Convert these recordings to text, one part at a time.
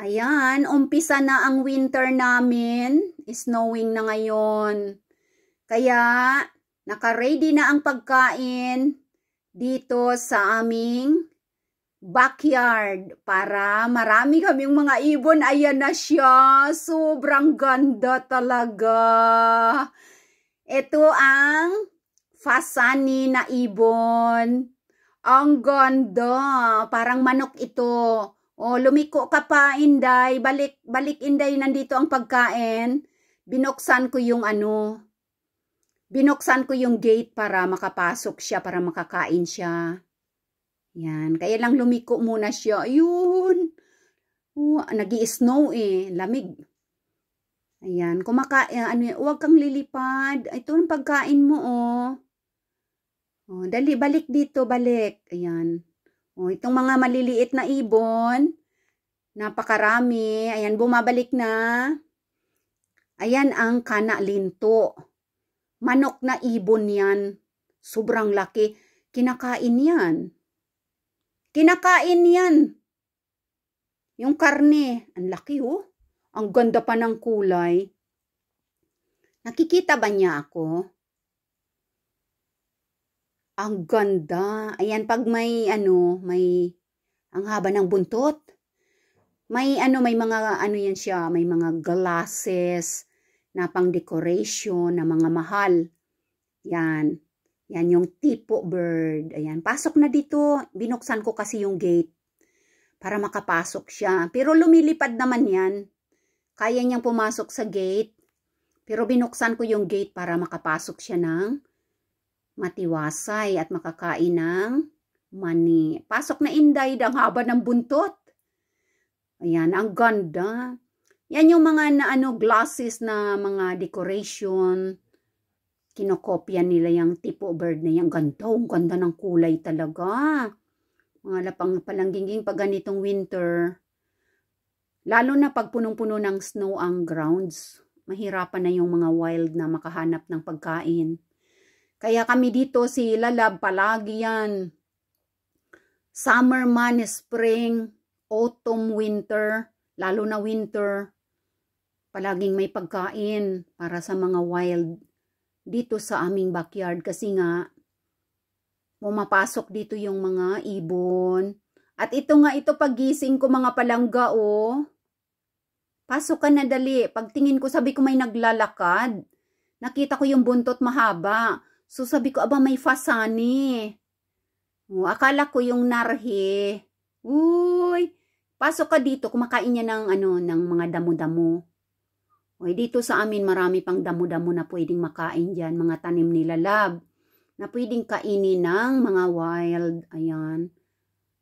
Ayan, umpisa na ang winter namin. Snowing na ngayon. Kaya, naka-ready na ang pagkain dito sa aming backyard para marami kaming mga ibon. Ayan na siya. Sobrang ganda talaga. Ito ang Fasani na ibon. Ang ganda. Parang manok ito. O, lumiko ka pa, Inday. Balik, Inday, nandito ang pagkain. Binuksan ko yung gate para makapasok siya, para makakain siya. Yan, kaya lang lumiko muna siya. Ayun. Nag-i-snow lamig. Ayan, huwag kang lilipad. Ito ang pagkain mo, dali, balik dito, balik. Ayan. Itong mga maliliit na ibon, napakarami. Ayan, bumabalik na. Ayan ang kana-linto. Manok na ibon yan. Sobrang laki. Kinakain yan. Kinakain yan. Yung karne, ang laki Ang ganda pa ng kulay. Nakikita ba niya ako? Ang ganda. Ayan, pag may ang haba ng buntot. May mga yan siya, may mga glasses na pang decoration na mga mahal. Yan. Yan yung tipo bird. Ayan, pasok na dito. Binuksan ko kasi yung gate para makapasok siya. Pero lumilipad naman yan. Kaya niyang pumasok sa gate. Pero binuksan ko yung gate para makapasok siya ng matiwasay at makakain ng mani. Pasok na, Inday, ang haba ng buntot. Ayan, ang ganda. Yan yung mga glasses na mga decoration. Kinokopya nila yung tipo bird na yan. Ang ganda ng kulay talaga. Mga lapang palangginging pag ganitong winter. Lalo na pag punong-puno ng snow ang grounds. Mahirapan na yung mga wild na makahanap ng pagkain. Kaya kami dito, si Lalab, palagi yan. Summer man, spring, autumn, winter, lalo na winter. Palaging may pagkain para sa mga wild dito sa aming backyard. Kasi nga, pumapasok dito yung mga ibon. At ito pagising ko mga palangga, Pasok ka na dali. Pagtingin ko, sabi ko may naglalakad. Nakita ko yung buntot mahaba. So sabi ko, aba may Fasani. Akala ko yung narhe. Uy, pasok ka dito. Kumakain niya ng mga damo-damo. Dito sa amin marami pang damo-damo na pwedeng makain dyan. Mga tanim ni Lalab. Na pwedeng kainin ng mga wild. Ayan.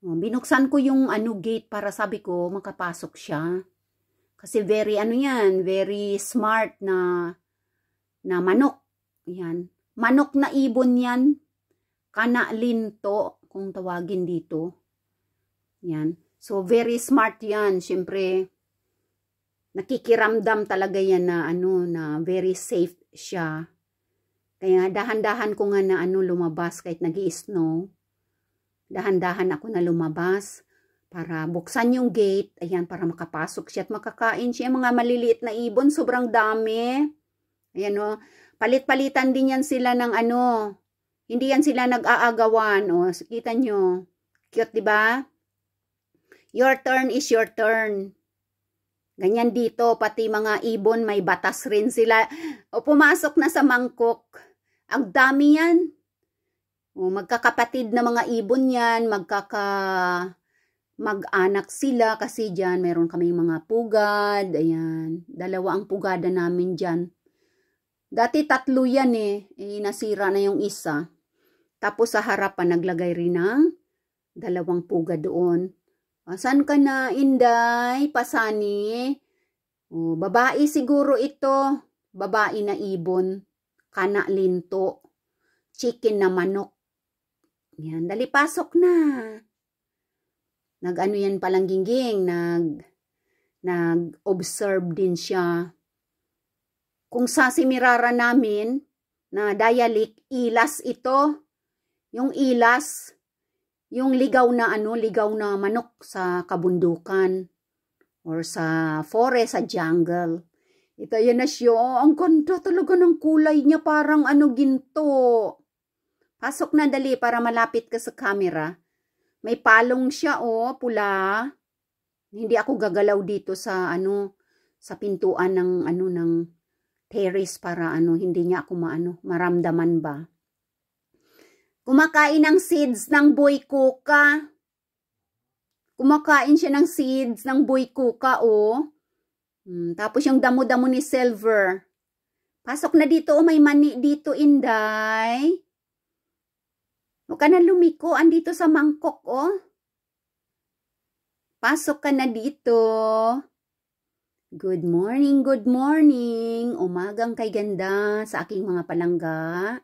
Binuksan ko yung gate para sabi ko makapasok siya. Kasi very very smart na manok. Ayan. Manok na ibon yan. Kana-linto, kung tawagin dito. Yan. So, very smart yan. Siyempre, nakikiramdam talaga yan na very safe siya. Kaya dahan-dahan ko nga na lumabas kahit nag-i-snow. Dahan-dahan ako na lumabas para buksan yung gate. Ayan, para makapasok siya at makakain siya. Mga maliliit na ibon, sobrang dami. Ayan palit-palitan din yan sila ng hindi yan sila nag-aagawan. Kita nyo. Cute, diba? Your turn is your turn. Ganyan dito, pati mga ibon, may batas rin sila. Pumasok na sa mangkok. Ang dami yan. Magkakapatid na mga ibon yan. Mag-anak sila kasi dyan meron kaming mga pugad. Ayan. 2 ang pugada namin dyan. Dati 3 yan nasira na yung isa. Tapos sa harapan naglagay rin ng 2 pugad doon. Saan ka na, Inday? Fasani? Babae siguro ito. Babae na ibon. Kana-linto. Chicken na manok. Yan, dali pasok na. Yan palangginging. Nag-observe din siya. Kung sa simirara namin, na dialect, ilas ito. Yung ilas, yung ligaw na manok sa kabundukan. or sa forest, sa jungle. Ito yan na siya. Ang ganda talaga ng kulay niya. Parang ano, ginto. Pasok na dali para malapit ka sa camera. May palong siya, oh, pula. Hindi ako gagalaw dito sa ano, sa pintuan ng ano ng terrace para ano, hindi niya ako maramdaman ba. Kumakain ng seeds ng boy kuka. Kumakain siya ng seeds ng boy kuka, oh. Tapos yung damo-damo ni Silver. Pasok na dito, oh, may mani dito, Inday. Huwag ka na lumiko, andito sa mangkok, oh. Pasok ka na dito. Good morning, good morning. Umagang kay ganda sa aking mga palangga.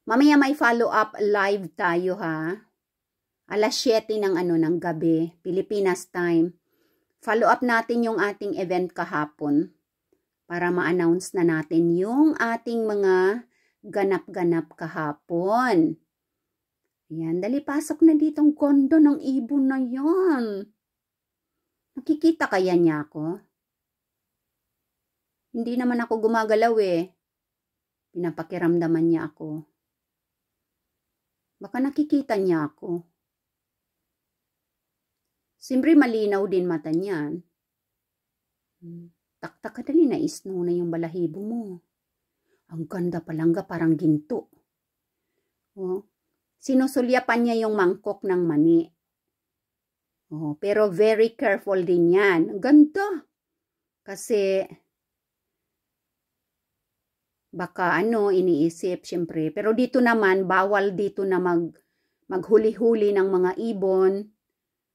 Mamaya may follow-up live tayo, ha. Alas 7 ng gabi, Pilipinas time. Follow up natin yung ating event kahapon para ma-announce na natin yung ating mga ganap-ganap kahapon. Yan, dali pasok na ditong kondo ng ibon na yan. Nakikita kaya niya ako? Hindi naman ako gumagalaw eh. Pinapakiramdaman niya ako. Baka nakikita niya ako. Siyempre malinaw din mata niyan. Taktak ka dali na isno na yung balahibo mo. Ang ganda palangga, parang ginto. Oh. Sinusulyapan niya yung mangkok ng mani. Oh, pero very careful din yan. Ang ganda. Kasi baka iniisip siyempre. Pero dito naman, bawal dito na maghuli-huli ng mga ibon.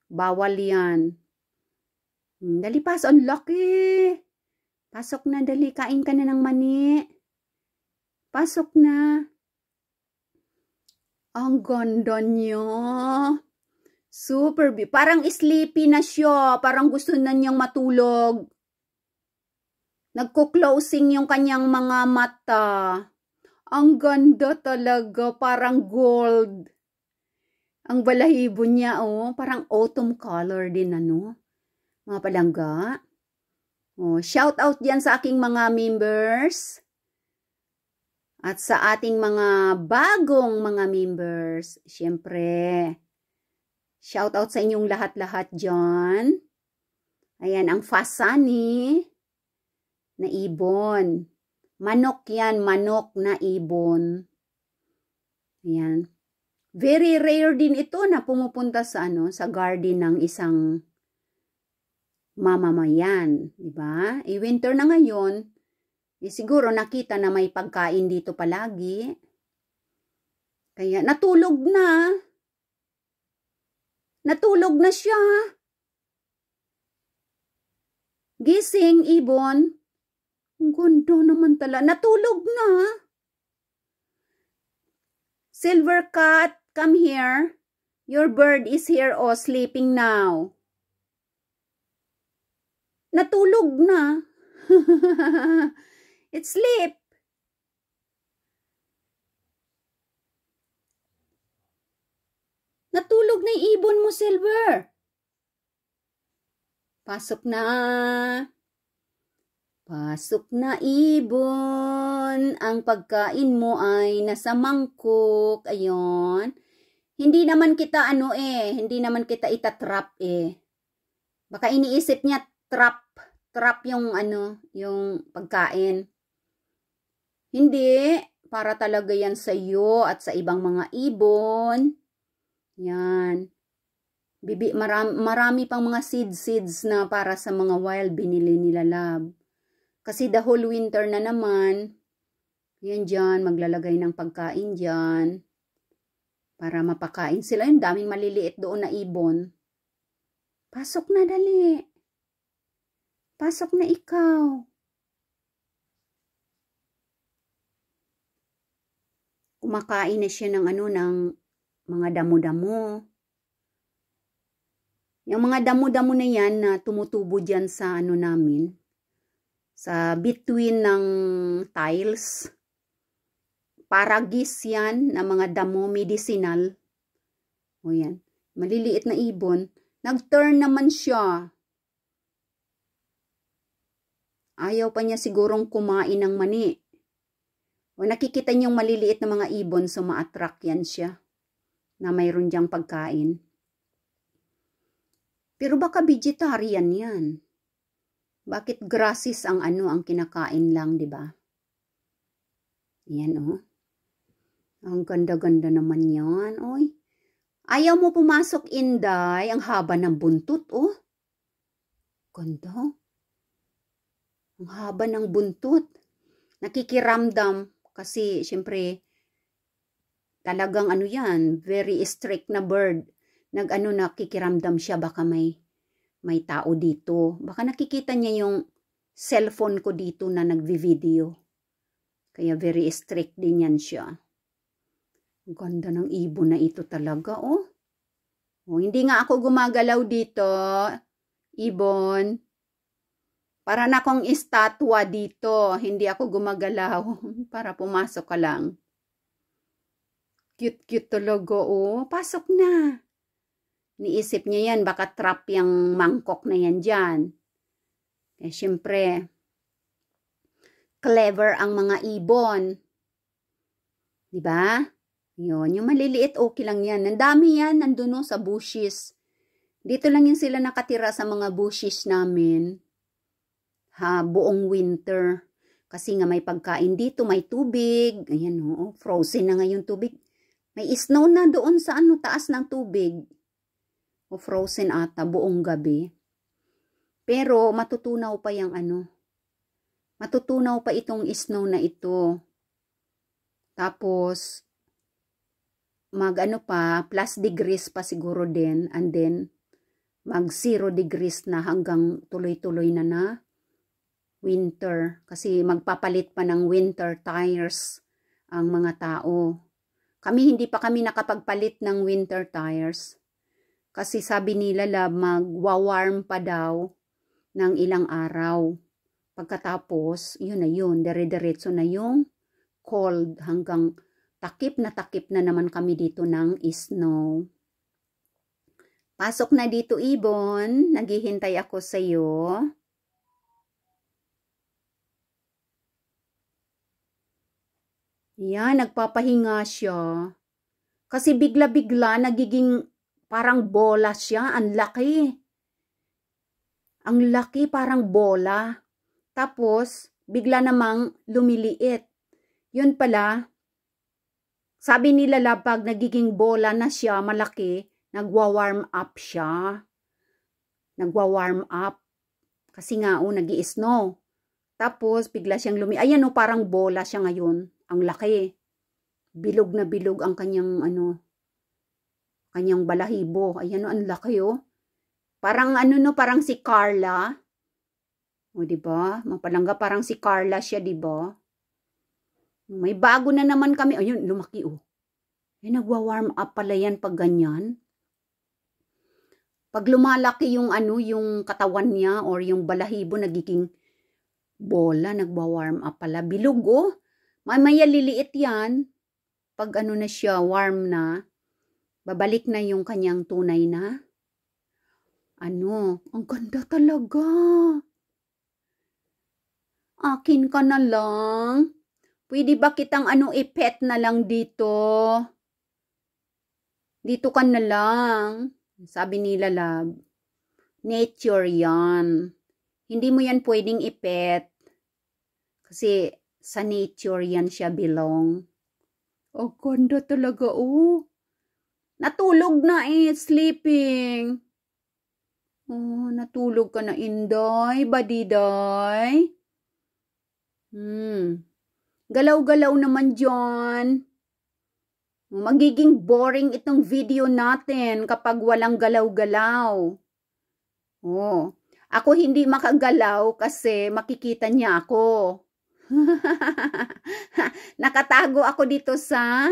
Bawal yan. Dali pasok. Ang laki. Pasok na dali. Kain ka na ng mani. Pasok na. Ang ganda niya. Super. Parang sleepy na siya. Parang gusto na niyang matulog. Nagko-closing yung kanyang mga mata. Ang ganda talaga. Parang gold. Ang balahibo niya, oh, parang autumn color din, mga palangga. Oh, shout out diyan sa aking mga members. At sa ating mga bagong mga members. Siyempre, shout out sa inyong lahat-lahat dyan. Ayan, ang fasani na ibon. Manok yan, manok na ibon. Ayan. Very rare din ito na pumupunta sa sa garden ng isang mamamayan, di ba? Winter na ngayon, siguro nakita na may pagkain dito palagi. Kaya natulog na. Natulog na siya. Gising, ibon. Ang ganda naman talaga. Natulog na. Silver cat, come here. Your bird is here, oh, sleeping now. Natulog na. It's sleep. Natulog na yung ibon mo, Silver. Pasok na. Pasok na, ibon. Ang pagkain mo ay nasa mangkok. Ayon. Hindi naman kita hindi naman kita itatrap eh. Baka iniisip niya trap yung yung pagkain. Hindi, para talaga yan sa iyo at sa ibang mga ibon. Yan. Marami pang mga seeds na para sa mga wild binili nila, love. Kasi the whole winter na naman, yan dyan, maglalagay ng pagkain dyan. Para mapakain sila. Yung daming maliliit doon na ibon. Pasok na dali. Pasok na ikaw. Kumakain na siya ng ng mga damo-damo. Yung mga damo-damo na yan na tumutubo dyan sa namin. Sa between ng tiles. Paragis yan na mga damo medicinal. O yan. Maliliit na ibon. Nag-turn naman siya. Ayaw pa niya sigurong kumain ng mani. O nakikita niyong maliliit na mga ibon, so ma-attract yan siya na mayroon diyang pagkain. Pero baka vegetarian yan. Bakit grasses ang ang kinakain lang, di ba? Yan oh. Ang ganda-ganda naman yan. Oy. Ayaw mo pumasok, Inday. Ang haba ng buntot, oh. Ganda. Ang haba ng buntot. Nakikiramdam kasi syempre talagang yan, very strict na bird. Nakikiramdam siya baka may tao dito. Baka nakikita niya yung cellphone ko dito na nagvi-video. Kaya very strict din yan siya. Ang ganda ng ibon na ito talaga, oh. Oh, hindi nga ako gumagalaw dito, ibon. Para na akong estatwa dito. Hindi ako gumagalaw. Para pumasok ka lang. Cute-cute talaga, oh. Pasok na. Niisip niya yan, baka trap yung mangkok na yan dyan. Eh, syempre, clever ang mga ibon. Diba? Yun, yung maliliit, okay lang yan. Nandami yan, nandun sa bushes. Dito lang yun sila nakatira sa mga bushes namin. Buong winter. Kasi nga may pagkain dito, may tubig. Ayan, oh, frozen na ngayon tubig. May snow na doon sa taas ng tubig. O frozen ata, buong gabi. Pero matutunaw pa yung matutunaw pa itong snow na ito. Tapos, plus degrees pa siguro din. And then, mag 0 degrees na hanggang tuloy-tuloy na winter. Kasi magpapalit pa ng winter tires ang mga tao. Hindi pa kami nakapagpalit ng winter tires. Kasi sabi nila magwa-warm pa daw ng ilang araw. Pagkatapos, yun na yun, dire-diretso na yung cold hanggang takip na naman kami dito ng snow. Pasok na dito, ibon. Naghihintay ako sa iyo. Yan, nagpapahinga siya. Kasi bigla-bigla nagiging parang bola siya. Ang laki. Ang laki, parang bola. Tapos, bigla namang lumiliit. Yun pala, sabi nila pag nagiging bola na siya, malaki, nagwa-warm up siya. Nagwa-warm up. Kasi nga, nag-i-snow. Tapos, bigla siyang ayan parang bola siya ngayon. Ang laki. Bilog na bilog ang kanyang kanyang balahibo. Ayan ang laki Parang parang si Carla. O diba? Mapalangga parang si Carla siya, diba? May bago na naman kami. Ayun, lumaki nagwa-warm up pala yan pag ganyan. Pag lumalaki yung yung katawan niya or yung balahibo nagiging bola, nagwa-warm up pala. Bilog Mamaya liliit yan. Pag na siya, warm na, babalik na yung kanyang tunay na. Ang ganda talaga. Akin ka na lang. Pwede ba kitang i-pet na lang dito? Dito ka na lang. Sabi nila, nature yan. Hindi mo yan pwedeng i-pet. Kasi sa nature yan siya belong. Oh, ganda talaga, Natulog na sleeping. Oh, natulog ka na, Inday, badiday. Galaw-galaw naman dyan. Magiging boring itong video natin kapag walang galaw-galaw. Oh, ako hindi makagalaw kasi makikita niya ako. Nakatago ako dito sa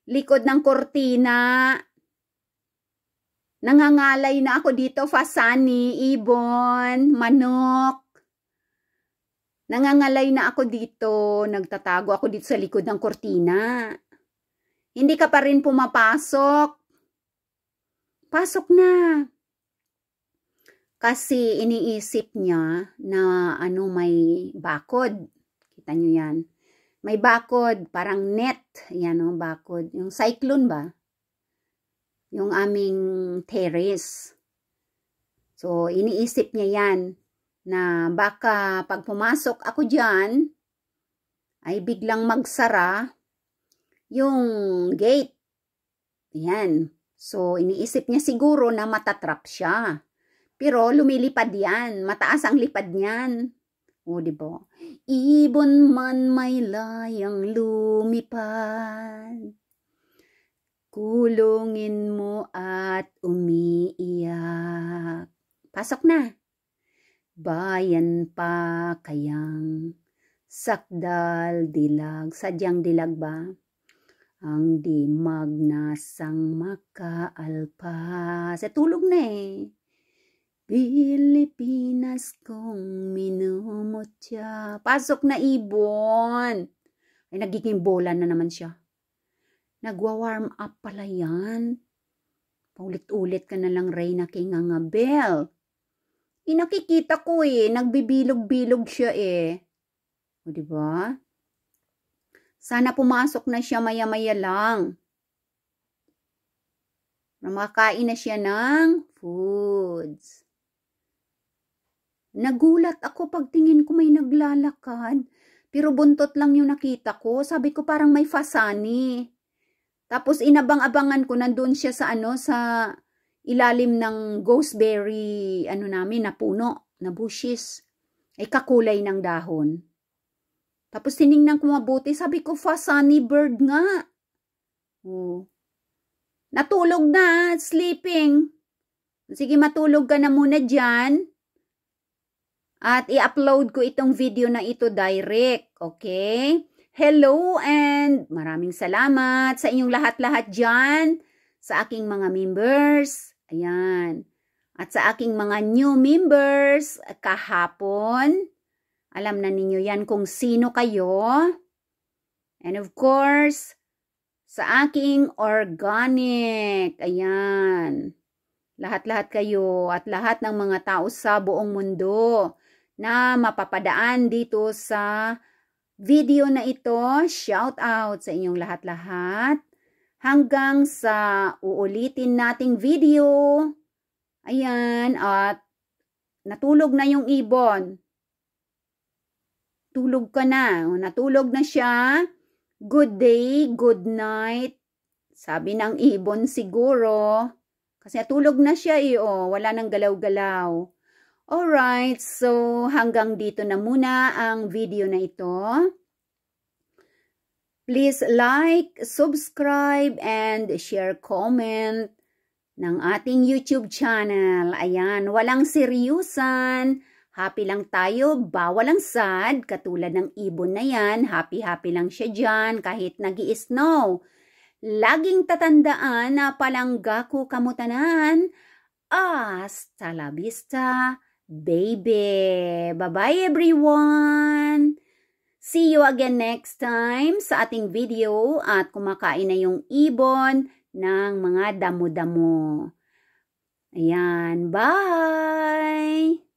likod ng kortina. Nangangalay na ako dito, fasani, ibon, manok. Nangangalay na ako dito. Nagtatago ako dito sa likod ng kortina. Hindi ka pa rin pumapasok. Pasok na. Kasi iniisip niya na may bakod. Kita nyo yan. May bakod, parang net. Yan bakod. Yung cyclone ba? Yung aming terrace. So, iniisip niya yan na baka pag pumasok ako dyan, ay biglang magsara yung gate. Yan. So, iniisip niya siguro na matatrap siya. Pero lumilipad yan. Mataas ang lipad niyan. O, diba? Ibon man may layang lumipad, kulungin mo at umiiyak. Pasok na. Bayan pa kayang sakdal dilag. Sadyang dilag ba? Ang di magnasang makaalpas. Tulog na eh. Pilipinas kong minumutya. Pasok na, ibon. Ay, nagiging bola na naman siya. Nagwa-warm up pala yan. Paulit-ulit ka na lang, Reyna Kingangabel. Nakikita ko nagbibilog-bilog siya O, diba? Sana pumasok na siya maya-maya lang. Makakain na siya ng foods. Nagulat ako pagtingin ko may naglalakad. Pero buntot lang yung nakita ko. Sabi ko parang may fasani. Tapos inabang-abangan ko, nandun siya sa sa ilalim ng gooseberry, namin, na puno, na bushes. Ay kakulay ng dahon. Tapos tiningnan ko mabuti, sabi ko, fasani bird nga. Oh. Natulog na, sleeping. Sige, matulog ka na muna dyan. At i-upload ko itong video na ito direct, okay? Hello and maraming salamat sa inyong lahat-lahat dyan, sa aking mga members, ayan, at sa aking mga new members kahapon. Alam na ninyo yan kung sino kayo. And of course, sa aking organic, ayan, lahat-lahat kayo at lahat ng mga tao sa buong mundo na mapapadaan dito sa video na ito. Shout out sa inyong lahat-lahat. Hanggang sa uulitin nating video. Ayan, at natulog na yung ibon. Tulog ka na. Natulog na siya. Good day, good night. Sabi ng ibon siguro. Kasi natulog na siya wala nang galaw-galaw. Alright, so hanggang dito na muna ang video na ito. Please like, subscribe, and share comment ng ating YouTube channel. Ayan, walang seryusan. Happy lang tayo, bawal ang sad. Katulad ng ibon na yan, happy-happy lang siya dyan kahit nag-i-snow. Laging tatandaan na palangga ko kamutanan. Hasta la vista, baby. Bye-bye everyone. See you again next time sa ating video at kumakain na yung ibon ng mga damo-damo. Ayan, bye!